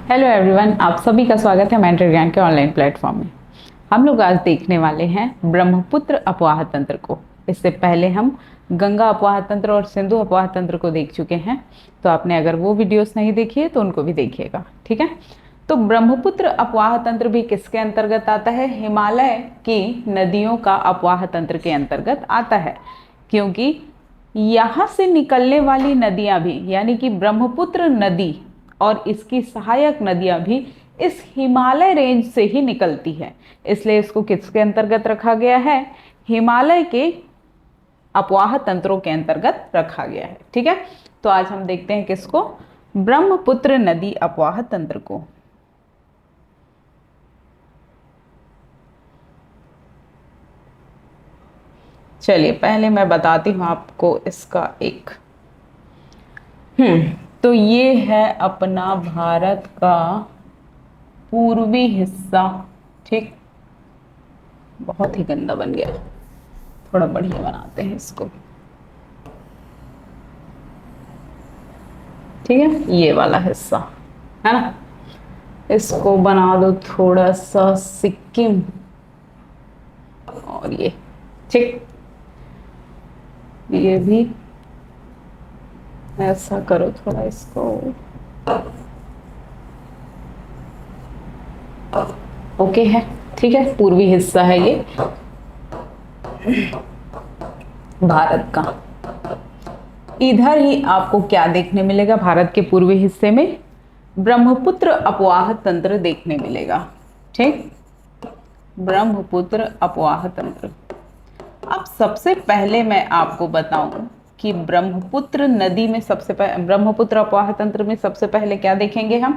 Hello everyone, आप सभी का स्वागत है मेंटर ज्ञान के ऑनलाइन प्लेटफॉर्म में। हम लोग आज देखने वाले हैं ब्रह्मपुत्र अपवाह तंत्र को। इससे पहले हम गंगा अपवाह तंत्र और सिंधु अपवाह तंत्र को देख चुके हैं, तो आपने अगर वो वीडियोस नहीं देखी है तो उनको भी देखिएगा, ठीक है। तो ब्रह्मपुत्र अपवाह तंत्र भी किसके अंतर्गत आता है? हिमालय की नदियों का अपवाह तंत्र के अंतर्गत आता है, क्योंकि यहाँ से निकलने वाली नदियाँ भी, यानी कि ब्रह्मपुत्र नदी और इसकी सहायक नदियां भी इस हिमालय रेंज से ही निकलती है, इसलिए इसको किसके अंतर्गत रखा गया है? हिमालय के अपवाह तंत्रों के अंतर्गत रखा गया है, ठीक है। तो आज हम देखते हैं किसको? ब्रह्मपुत्र नदी अपवाह तंत्र को। चलिए पहले मैं बताती हूं आपको इसका एक तो ये है अपना भारत का पूर्वी हिस्सा, ठीक। बहुत ही गंदा बन गया, थोड़ा बढ़िया बनाते हैं इसको, ठीक है। ये वाला हिस्सा है ना, इसको बना दो थोड़ा सा सिक्किम, और ये ठीक, ये भी ऐसा करो थोड़ा इसको, ओके है, ठीक है। पूर्वी हिस्सा है ये भारत का। इधर ही आपको क्या देखने मिलेगा? भारत के पूर्वी हिस्से में ब्रह्मपुत्र अपवाह तंत्र देखने मिलेगा, ठीक। ब्रह्मपुत्र अपवाह तंत्र। अब सबसे पहले मैं आपको बताऊं कि ब्रह्मपुत्र नदी में ब्रह्मपुत्र अपवाह तंत्र में सबसे पहले क्या देखेंगे हम?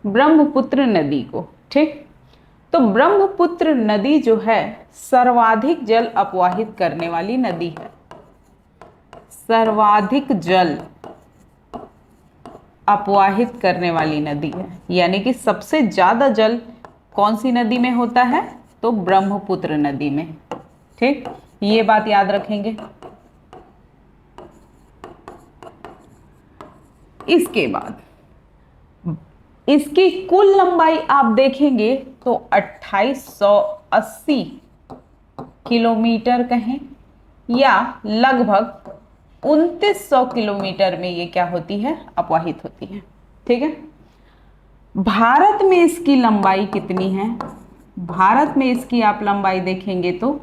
ब्रह्मपुत्र नदी को, ठीक। तो ब्रह्मपुत्र नदी जो है सर्वाधिक जल अपवाहित करने वाली नदी है। सर्वाधिक जल अपवाहित करने वाली नदी है, यानी कि सबसे ज्यादा जल कौन सी नदी में होता है? तो ब्रह्मपुत्र नदी में, ठीक। ये बात याद रखेंगे। इसके बाद इसकी कुल लंबाई आप देखेंगे तो 2880 किलोमीटर कहें, या लगभग 2900 किलोमीटर में ये क्या होती है? अपवाहित होती है, ठीक है। भारत में इसकी लंबाई कितनी है? भारत में इसकी आप लंबाई देखेंगे तो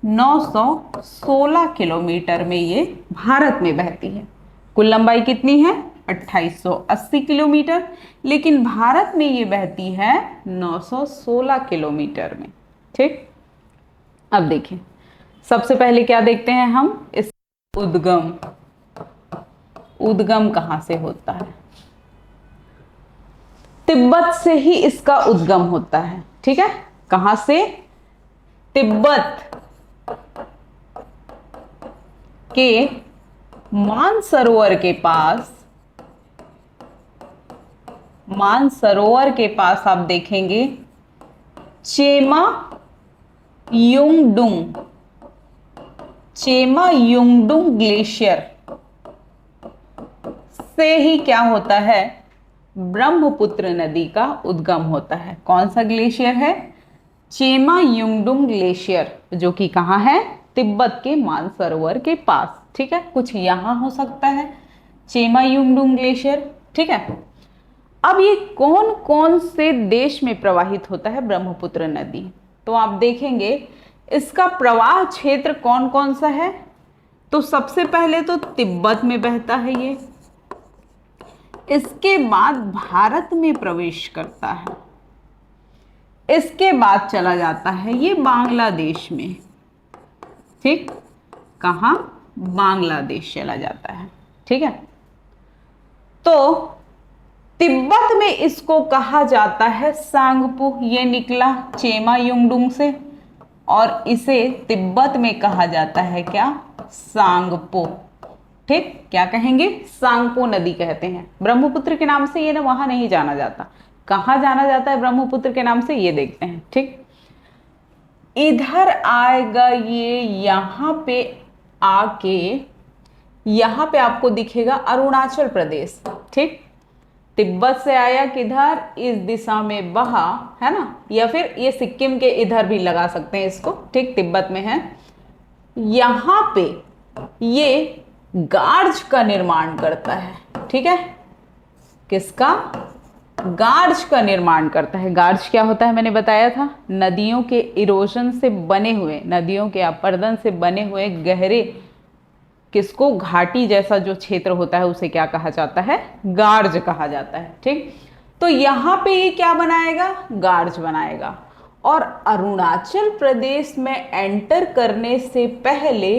916 किलोमीटर में ये भारत में बहती है। कुल लंबाई कितनी है? 2880 किलोमीटर, लेकिन भारत में ये बहती है 916 किलोमीटर में, ठीक। अब देखें, सबसे पहले क्या देखते हैं हम? इस उद्गम। उद्गम कहां से होता है? तिब्बत से ही इसका उद्गम होता है, ठीक है। कहां से? तिब्बत के मानसरोवर के पास, मानसरोवर के पास आप देखेंगे चेमा युंगडुंग, चेमा युंगडुंग ग्लेशियर से ही क्या होता है? ब्रह्मपुत्र नदी का उद्गम होता है। कौन सा ग्लेशियर है? चेमा युंगडुंग ग्लेशियर, जो कि कहाँ है? तिब्बत के मानसरोवर के पास, ठीक है। कुछ यहां हो सकता है चेमा युंगडुंग ग्लेशियर, ठीक है। अब ये कौन कौन से देश में प्रवाहित होता है ब्रह्मपुत्र नदी? तो आप देखेंगे इसका प्रवाह क्षेत्र कौन कौन सा है? तो सबसे पहले तो तिब्बत में बहता है ये, इसके बाद भारत में प्रवेश करता है, इसके बाद चला जाता है ये बांग्लादेश में, ठीक। कहां? बांग्लादेश चला जाता है, ठीक है। तो तिब्बत में इसको कहा जाता है सांगपू। ये निकला चेमा युंगडुंग से, और इसे तिब्बत में कहा जाता है क्या? सांगपो, ठीक। क्या कहेंगे? सांगपो नदी कहते हैं। ब्रह्मपुत्र के नाम से ये ना वहां नहीं जाना जाता। कहां जाना जाता है ब्रह्मपुत्र के नाम से? ये देखते हैं, ठीक। इधर आएगा ये, यहां पे आके यहां पे आपको दिखेगा अरुणाचल प्रदेश, ठीक। तिब्बत से आया किधर, इस दिशा में बहा, है ना, या फिर ये सिक्किम के इधर भी लगा सकते हैं इसको, ठीक, तिब्बत में है। यहां पे ये गार्ज का निर्माण करता है, ठीक है, किसका, गार्ज का निर्माण करता है। गार्ज क्या होता है मैंने बताया था, नदियों के इरोजन से बने हुए, नदियों के अपरदन से बने हुए गहरे, किसको, घाटी जैसा जो क्षेत्र होता है उसे क्या कहा जाता है, गार्ज कहा जाता है, ठीक। तो यहां पे ये क्या बनाएगा, गार्ज बनाएगा। और अरुणाचल प्रदेश में एंटर करने से पहले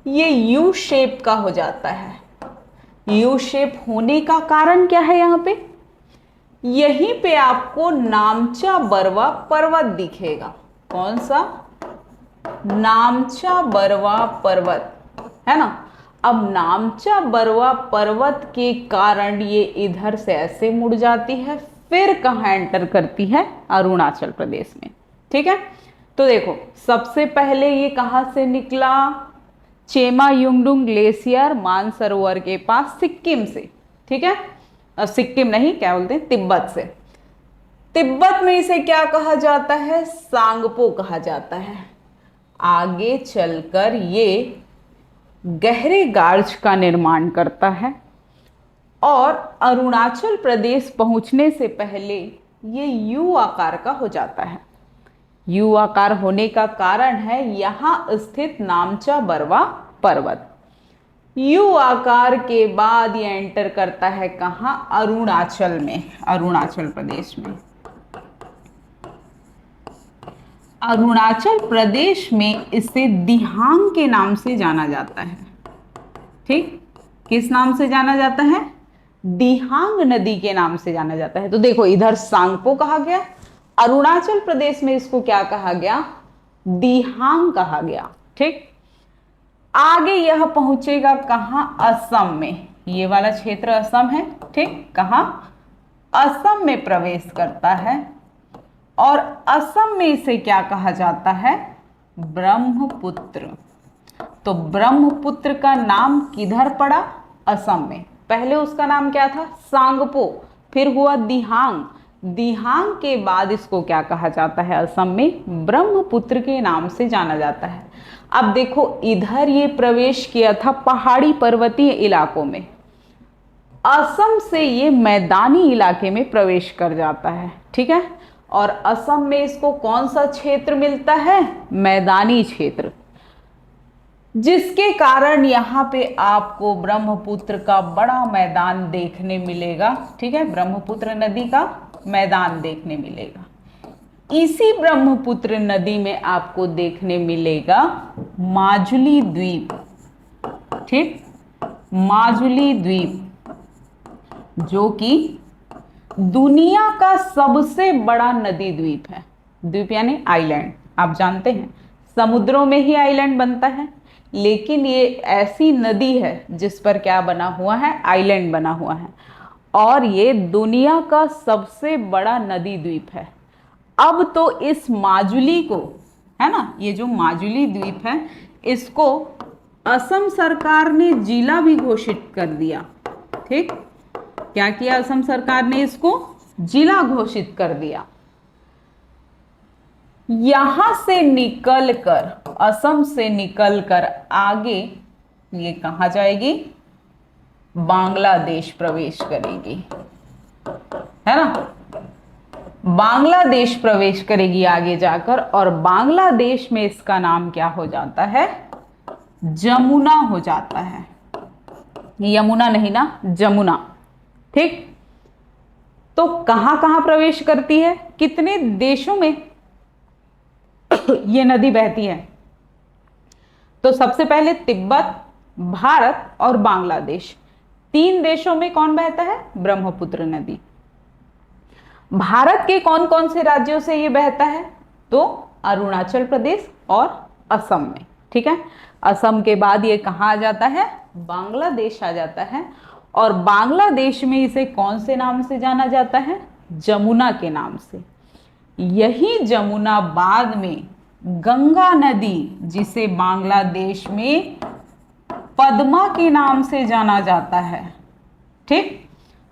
ये यू शेप का हो जाता है। यू शेप होने का कारण क्या है, यहाँ पे, यहीं पे आपको नामचा बरवा पर्वत दिखेगा। कौन सा, नामचा बरवा पर्वत, है ना। अब नामचा बरवा पर्वत के कारण ये इधर से ऐसे मुड़ जाती है, फिर कहाँ एंटर करती है, अरुणाचल प्रदेश में, ठीक है। तो देखो सबसे पहले ये कहाँ से निकला, चेमा युंगडुंग ग्लेशियर मानसरोवर के पास, सिक्किम से, ठीक है, सिक्किम नहीं, क्या बोलते हैं, तिब्बत से। तिब्बत में इसे क्या कहा जाता है, सांगपो कहा जाता है। आगे चलकर ये गहरे गार्ज का निर्माण करता है और अरुणाचल प्रदेश पहुंचने से पहले ये यू आकार का हो जाता है। यू आकार होने का कारण है यहां स्थित नामचा बरवा पर्वत। यू आकार के बाद ये एंटर करता है कहां, अरुणाचल में, अरुणाचल प्रदेश में। अरुणाचल प्रदेश में इसे दिहांग के नाम से जाना जाता है, ठीक, किस नाम से जाना जाता है, दिहांग नदी के नाम से जाना जाता है। तो देखो इधर सांगपो कहा गया, अरुणाचल प्रदेश में इसको क्या कहा गया, दिहांग कहा गया, ठीक। आगे यह पहुंचेगा कहां, असम में, ये वाला क्षेत्र असम है, ठीक, कहां, असम में प्रवेश करता है और असम में इसे क्या कहा जाता है, ब्रह्मपुत्र। तो ब्रह्मपुत्र का नाम किधर पड़ा, असम में। पहले उसका नाम क्या था, सांगपो, फिर हुआ दिहांग, दिहांग के बाद इसको क्या कहा जाता है, असम में ब्रह्मपुत्र के नाम से जाना जाता है। अब देखो इधर ये प्रवेश किया था पहाड़ी पर्वतीय इलाकों में, असम से ये मैदानी इलाके में प्रवेश कर जाता है, ठीक है। और असम में इसको कौन सा क्षेत्र मिलता है, मैदानी क्षेत्र, जिसके कारण यहाँ पे आपको ब्रह्मपुत्र का बड़ा मैदान देखने मिलेगा, ठीक है, ब्रह्मपुत्र नदी का मैदान देखने मिलेगा। इसी ब्रह्मपुत्र नदी में आपको देखने मिलेगा माजुली द्वीप, ठीक, माजुली द्वीप, जो कि दुनिया का सबसे बड़ा नदी द्वीप है। द्वीप यानी आइलैंड, आप जानते हैं समुद्रों में ही आइलैंड बनता है, लेकिन ये ऐसी नदी है जिस पर क्या बना हुआ है, आइलैंड बना हुआ है, और ये दुनिया का सबसे बड़ा नदी द्वीप है। अब तो इस माजुली को, है ना, ये जो माजुली द्वीप है इसको असम सरकार ने जिला भी घोषित कर दिया, ठीक, क्या किया असम सरकार ने, इसको जिला घोषित कर दिया। यहां से निकलकर, असम से निकलकर आगे ये कहां जाएगी, बांग्लादेश प्रवेश करेगी, है ना, बांग्लादेश प्रवेश करेगी आगे जाकर, और बांग्लादेश में इसका नाम क्या हो जाता है, जमुना हो जाता है। यमुना नहीं ना, जमुना, ठीक। तो कहां कहां प्रवेश करती है, कितने देशों में ये नदी बहती है, तो सबसे पहले तिब्बत, भारत और बांग्लादेश, 3 देशों में कौन बहता है, ब्रह्मपुत्र नदी। भारत के कौन कौन से राज्यों से ये बहता है, तो अरुणाचल प्रदेश और असम में, ठीक है। असम के बाद ये कहां आ जाता है, बांग्लादेश आ जाता है, और बांग्लादेश में इसे कौन से नाम से जाना जाता है, जमुना के नाम से। यही जमुना बाद में गंगा नदी, जिसे बांग्लादेश में पद्मा के नाम से जाना जाता है, ठीक,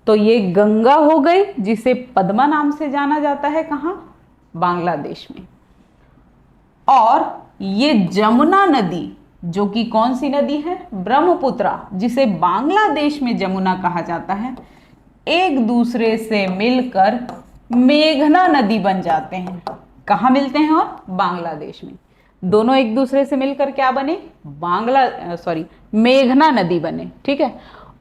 तो ये गंगा हो गई, जिसे पद्मा नाम से जाना जाता है, कहाँ? बांग्लादेश में। और ये जमुना नदी, जो कि कौन सी नदी है? ब्रह्मपुत्रा, जिसे बांग्लादेश में जमुना कहा जाता है, एक दूसरे से मिलकर मेघना नदी बन जाते हैं। कहाँ मिलते हैं? और बांग्लादेश में। दोनों एक दूसरे से मिलकर क्या बने? मेघना नदी बने। ठीक है।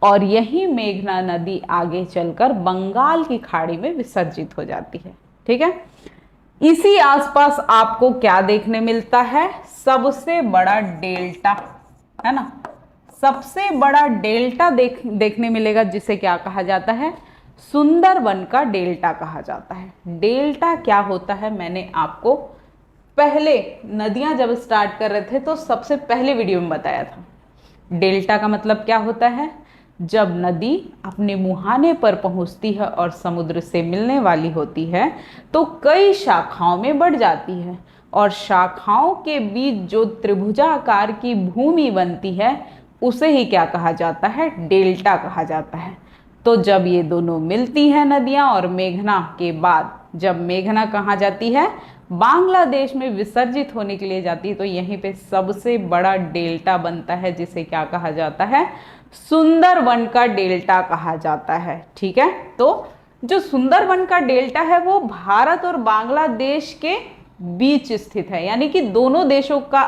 और यही मेघना नदी आगे चलकर बंगाल की खाड़ी में विसर्जित हो जाती है। ठीक है। इसी आसपास आपको क्या देखने मिलता है? सबसे बड़ा डेल्टा, है ना? सबसे बड़ा डेल्टा देखने मिलेगा, जिसे क्या कहा जाता है? सुंदरबन का डेल्टा कहा जाता है। डेल्टा क्या होता है, मैंने आपको पहले नदियां जब स्टार्ट कर रहे थे तो सबसे पहले वीडियो में बताया था। डेल्टा का मतलब क्या होता है? जब नदी अपने मुहाने पर पहुंचती है और समुद्र से मिलने वाली होती है तो कई शाखाओं में बढ़ जाती है, और शाखाओं के बीच जो त्रिभुजाकार की भूमि बनती है उसे ही क्या कहा जाता है? डेल्टा कहा जाता है। तो जब ये दोनों मिलती हैं नदियां, और मेघना के बाद जब मेघना कहाँ जाती है? बांग्लादेश में विसर्जित होने के लिए जाती है, तो यहीं पे सबसे बड़ा डेल्टा बनता है, जिसे क्या कहा जाता है? सुंदरबन का डेल्टा कहा जाता है। ठीक है। तो जो सुंदरबन का डेल्टा है वो भारत और बांग्लादेश के बीच स्थित है, यानी कि दोनों देशों का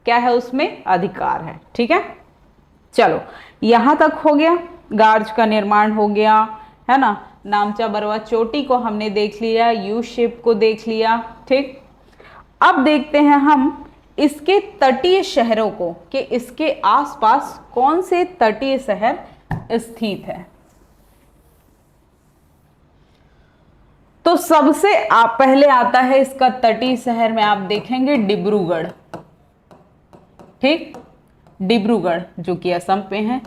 क्या है? उसमें अधिकार है। ठीक है। चलो, यहां तक हो गया। गार्ज का निर्माण हो गया, है ना? नामचा बरवा चोटी को हमने देख लिया, यू शेप को देख लिया। ठीक। अब देखते हैं हम इसके तटीय शहरों को, कि इसके आसपास कौन से तटीय शहर स्थित है। तो सबसे पहले आता है इसका तटीय शहर में आप देखेंगे डिब्रूगढ़। ठीक। डिब्रूगढ़ जो कि असम पे है।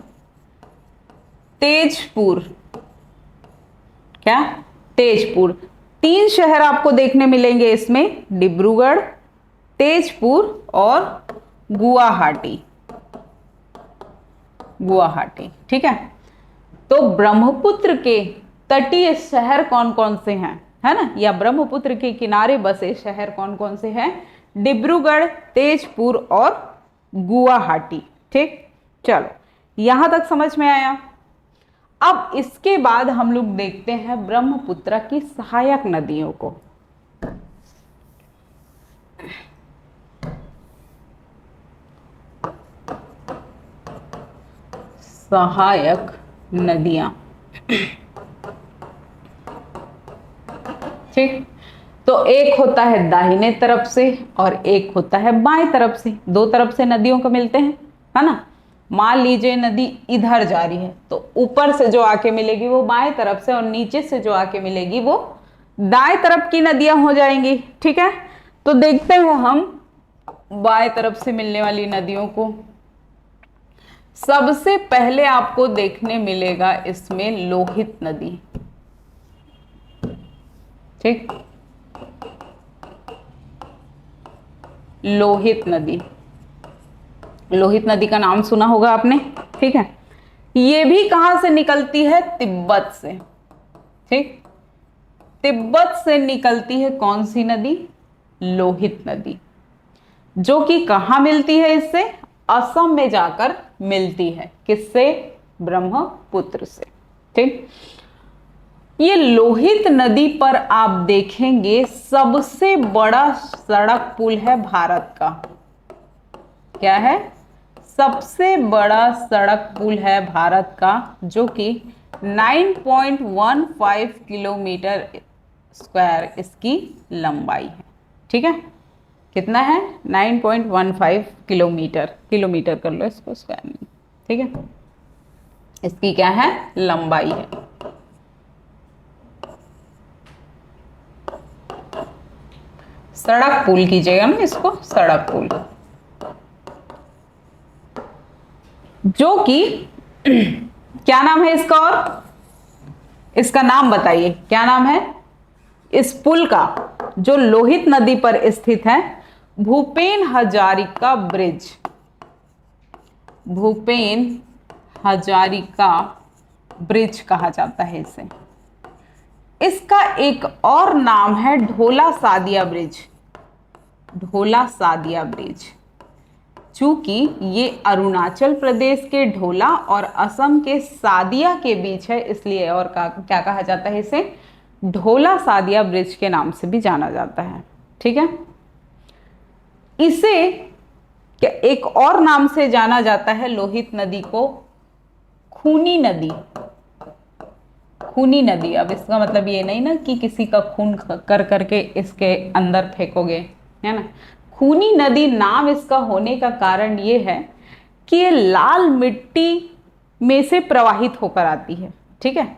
तेजपुर, क्या? तेजपुर। 3 शहर आपको देखने मिलेंगे इसमें, डिब्रूगढ़, तेजपुर और गुवाहाटी। गुवाहाटी। ठीक है। तो ब्रह्मपुत्र के तटीय शहर कौन कौन से हैं, है ना? या ब्रह्मपुत्र के किनारे बसे शहर कौन कौन से हैं? डिब्रूगढ़, तेजपुर और गुवाहाटी। ठीक। चलो, यहां तक समझ में आया। अब इसके बाद हम लोग देखते हैं ब्रह्मपुत्र की सहायक नदियों को। सहायक नदियां। ठीक। तो एक होता है दाहिने तरफ से और एक होता है बाएं तरफ से। 2 तरफ से नदियों को मिलते हैं, है ना? मान लीजिए नदी इधर जा रही है तो ऊपर से जो आके मिलेगी वो बाएं तरफ से, और नीचे से जो आके मिलेगी वो दाएं तरफ की नदियां हो जाएंगी। ठीक है। तो देखते हैं हम बाएं तरफ से मिलने वाली नदियों को। सबसे पहले आपको देखने मिलेगा इसमें लोहित नदी। ठीक। लोहित नदी। लोहित नदी का नाम सुना होगा आपने। ठीक है। ये भी कहां से निकलती है? तिब्बत से। ठीक। तिब्बत से निकलती है कौन सी नदी? लोहित नदी, जो कि कहां मिलती है इससे? असम में जाकर मिलती है। किससे? ब्रह्मपुत्र से। ठीक। ये लोहित नदी पर आप देखेंगे सबसे बड़ा सड़क पुल है भारत का। क्या है? सबसे बड़ा सड़क पुल है भारत का, जो कि 9.15 किलोमीटर स्क्वायर इसकी लंबाई है। ठीक है। कितना है? 9.15 किलोमीटर। किलोमीटर कर लो इसको स्क्वायर में। ठीक है। इसकी क्या है? लंबाई है। सड़क पुल कीजिएगा ना इसको, सड़क पुल, जो कि क्या नाम है इसका? और इसका नाम बताइए, क्या नाम है इस पुल का जो लोहित नदी पर स्थित है? भूपेन हजारिका ब्रिज। भूपेन हजारिका ब्रिज कहा जाता है इसे। इसका एक और नाम है ढोला सादिया ब्रिज। ढोला सादिया ब्रिज, चूंकि ये अरुणाचल प्रदेश के ढोला और असम के सादिया के बीच है, इसलिए और क्या कहा जाता है इसे, ढोला सादिया ब्रिज के नाम से भी जाना जाता है। ठीक है, इसे एक और नाम से जाना जाता है, लोहित नदी को खूनी नदी। खूनी नदी, अब इसका मतलब ये नहीं ना कि किसी का खून कर करके इसके अंदर फेंकोगे, है ना। खूनी नदी नाम इसका होने का कारण ये है कि ये लाल मिट्टी में से प्रवाहित होकर आती है। ठीक है,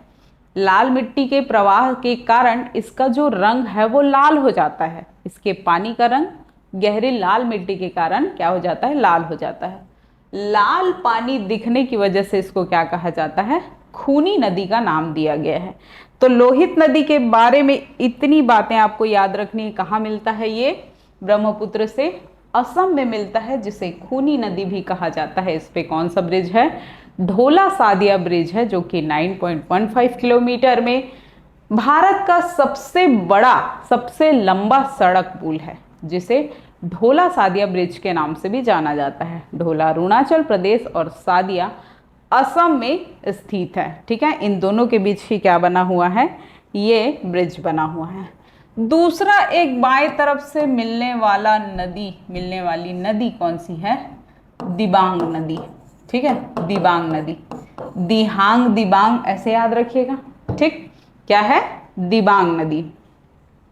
लाल मिट्टी के प्रवाह के कारण इसका जो रंग है वो लाल हो जाता है। इसके पानी का रंग गहरी लाल मिट्टी के कारण क्या हो जाता है, लाल हो जाता है। लाल पानी दिखने की वजह से इसको क्या कहा जाता है, खूनी नदी का नाम दिया गया है। तो लोहित नदी के बारे में इतनी बातें आपको याद रखनी है। कहाँ मिलता है ये, ब्रह्मपुत्र से असम में मिलता है, जिसे खूनी नदी भी कहा जाता है। इस पे कौन सा ब्रिज है, ढोला सादिया ब्रिज है, जो कि 9.15 किलोमीटर में भारत का सबसे बड़ा सबसे लंबा सड़क पुल है, जिसे ढोला सादिया ब्रिज के नाम से भी जाना जाता है। ढोला अरुणाचल प्रदेश और सादिया असम में स्थित है। ठीक है, इन दोनों के बीच ही क्या बना हुआ है, ये ब्रिज बना हुआ है। दूसरा एक बाएं तरफ से मिलने वाली नदी कौन सी है, दिबांग नदी। ठीक है, दिबांग नदी, दिहांग दिबांग ऐसे याद रखिएगा। ठीक, क्या है, दिबांग नदी।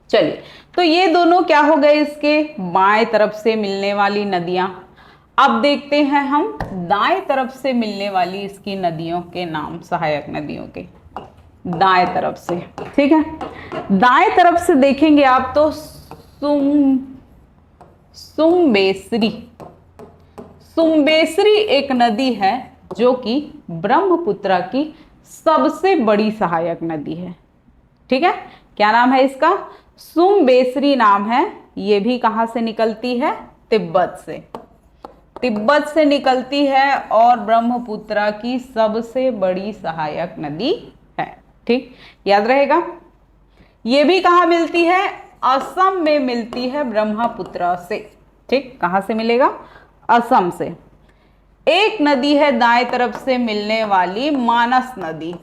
चलिए, तो ये दोनों क्या हो गए, इसके बाएं तरफ से मिलने वाली नदियां। अब देखते हैं हम दाएं तरफ से मिलने वाली इसकी नदियों के नाम, सहायक नदियों के दाएं तरफ से। ठीक है, दाएं तरफ से देखेंगे आप तो सुम्बेसरी। सुम्बेसरी एक नदी है जो कि ब्रह्मपुत्र की सबसे बड़ी सहायक नदी है। ठीक है, क्या नाम है इसका, सुम्बेसरी नाम है। ये भी कहाँ से निकलती है, तिब्बत से। तिब्बत से निकलती है और ब्रह्मपुत्र की सबसे बड़ी सहायक नदी है। ठीक, याद रहेगा। ये भी कहाँ मिलती है, असम में मिलती है ब्रह्मपुत्र से। ठीक, कहाँ से मिलेगा, असम से। एक नदी है दाएं तरफ से मिलने वाली, मानस नदी।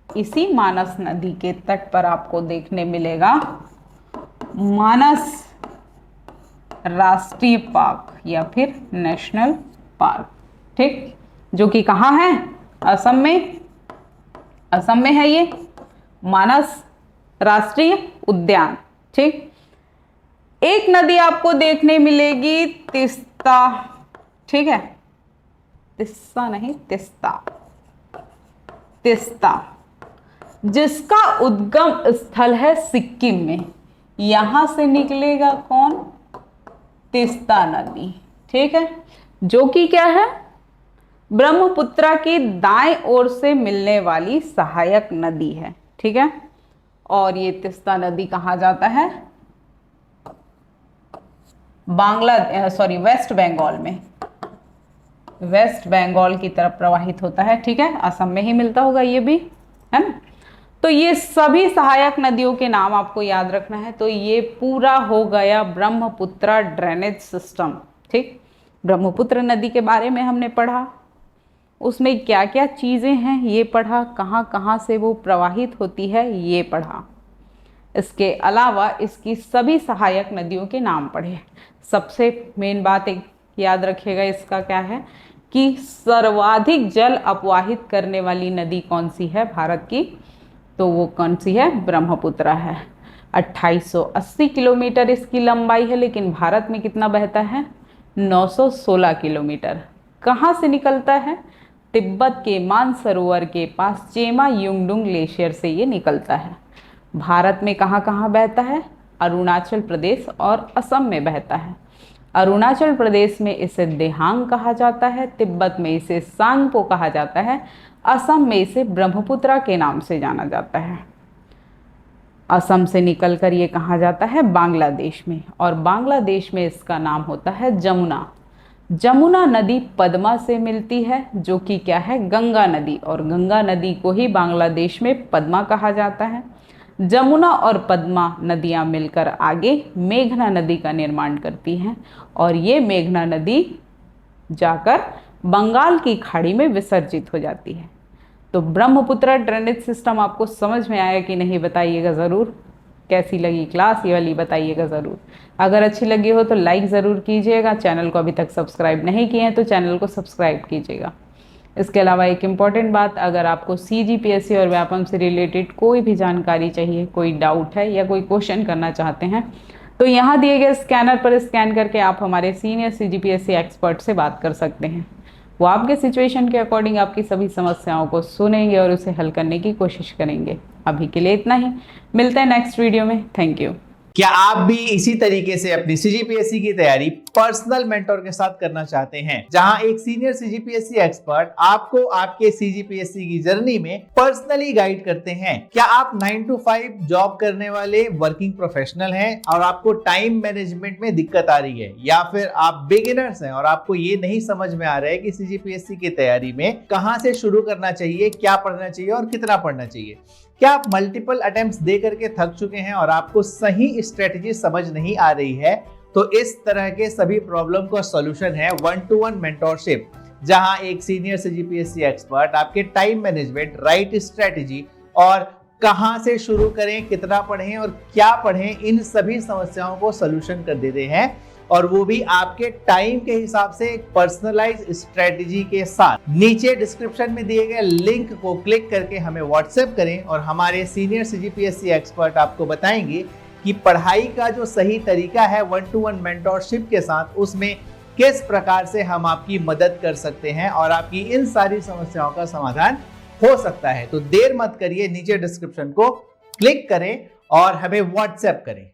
इसी मानस नदी के तट पर आपको देखने मिलेगा मानस राष्ट्रीय पार्क या फिर नेशनल पार्क। ठीक, जो कि कहाँ है, असम में। असम में है ये मानस राष्ट्रीय उद्यान। ठीक, एक नदी आपको देखने मिलेगी तिस्ता। ठीक है, तिस्सा नहीं, तिस्ता। तिस्ता, जिसका उद्गम स्थल है सिक्किम में। यहां से निकलेगा कौन, तिस्ता नदी। ठीक है, जो कि क्या है, ब्रह्मपुत्र की दाएं ओर से मिलने वाली सहायक नदी है। ठीक है, और ये तिस्ता नदी कहाँ जाता है, वेस्ट बंगाल में, वेस्ट बंगाल की तरफ प्रवाहित होता है। ठीक है, असम में ही मिलता होगा ये भी, है ना। तो ये सभी सहायक नदियों के नाम आपको याद रखना है। तो ये पूरा हो गया ब्रह्मपुत्र ड्रेनेज सिस्टम। ठीक, ब्रह्मपुत्र नदी के बारे में हमने पढ़ा, उसमें क्या क्या चीज़ें हैं ये पढ़ा, कहाँ कहाँ से वो प्रवाहित होती है ये पढ़ा। इसके अलावा इसकी सभी सहायक नदियों के नाम पढ़े। सबसे मेन बात एक याद रखिएगा, इसका क्या है कि सर्वाधिक जल अपवाहित करने वाली नदी कौन सी है भारत की, तो वो कौन सी है, ब्रह्मपुत्र है। 2880 किलोमीटर इसकी लंबाई है, लेकिन भारत में कितना बहता है, 916 किलोमीटर। कहाँ से निकलता है, तिब्बत के मानसरोवर के पास चेमा युंगडुंग ग्लेशियर से ये निकलता है। भारत में कहाँ कहाँ बहता है, अरुणाचल प्रदेश और असम में बहता है। अरुणाचल प्रदेश में इसे देहांग कहा जाता है, तिब्बत में इसे सांगपो कहा जाता है, असम में इसे ब्रह्मपुत्र के नाम से जाना जाता है। असम से निकलकर ये कहाँ जाता है, बांग्लादेश में, और बांग्लादेश में इसका नाम होता है जमुना। जमुना नदी पद्मा से मिलती है, जो कि क्या है, गंगा नदी, और गंगा नदी को ही बांग्लादेश में पद्मा कहा जाता है। जमुना और पद्मा नदियाँ मिलकर आगे मेघना नदी का निर्माण करती हैं, और ये मेघना नदी जाकर बंगाल की खाड़ी में विसर्जित हो जाती है। तो ब्रह्मपुत्र ड्रेनेज सिस्टम आपको समझ में आया कि नहीं, बताइएगा ज़रूर। कैसी लगी क्लास ये वाली, बताइएगा ज़रूर। अगर अच्छी लगी हो तो लाइक ज़रूर कीजिएगा। चैनल को अभी तक सब्सक्राइब नहीं किए हैं तो चैनल को सब्सक्राइब कीजिएगा। इसके अलावा एक इम्पॉर्टेंट बात, अगर आपको CGPSC और व्यापम से रिलेटेड कोई भी जानकारी चाहिए, कोई डाउट है या कोई क्वेश्चन करना चाहते हैं, तो यहाँ दिए गए स्कैनर पर स्कैन करके आप हमारे सीनियर CGPSC एक्सपर्ट से बात कर सकते हैं। वो आपके सिचुएशन के अकॉर्डिंग आपकी सभी समस्याओं को सुनेंगे और उसे हल करने की कोशिश करेंगे। अभी के लिए इतना ही, मिलते हैं नेक्स्ट वीडियो में। Thank you. क्या आप भी इसी तरीके से अपनी CGPSC की तैयारी पर्सनल मेंटोर के साथ करना चाहते हैं, जहां एक सीनियर CGPSC एक्सपर्ट आपको आपके CGPSC की जर्नी में पर्सनली गाइड करते हैं? क्या आप 9 to 5 जॉब करने वाले वर्किंग प्रोफेशनल हैं और आपको टाइम मैनेजमेंट में दिक्कत आ रही है, या फिर आप बिगिनर्स हैं और आपको ये नहीं समझ में आ रहा है कि CGPSC की तैयारी में कहां से शुरू करना चाहिए, क्या पढ़ना चाहिए और कितना पढ़ना चाहिए? क्या आप मल्टीपल अटेम्प्ट्स दे करके थक चुके हैं और आपको सही स्ट्रेटजी समझ नहीं आ रही है? तो इस तरह के सभी प्रॉब्लम का सॉल्यूशन है 1-to-1 मेंटोरशिप, जहां एक सीनियर CGPSC एक्सपर्ट आपके टाइम मैनेजमेंट, राइट स्ट्रेटजी और कहां से शुरू करें, कितना पढ़ें और क्या पढ़ें, इन सभी समस्याओं को सॉल्यूशन कर देते हैं, और वो भी आपके टाइम के हिसाब से एक पर्सनलाइज स्ट्रेटजी के साथ। नीचे डिस्क्रिप्शन में दिए गए लिंक को क्लिक करके हमें व्हाट्सएप करें और हमारे सीनियर CGPSC एक्सपर्ट आपको बताएंगे कि पढ़ाई का जो सही तरीका है 1-to-1 मेंटोरशिप के साथ, उसमें किस प्रकार से हम आपकी मदद कर सकते हैं और आपकी इन सारी समस्याओं का समाधान हो सकता है। तो देर मत करिए, नीचे डिस्क्रिप्शन को क्लिक करें और हमें व्हाट्सएप करें।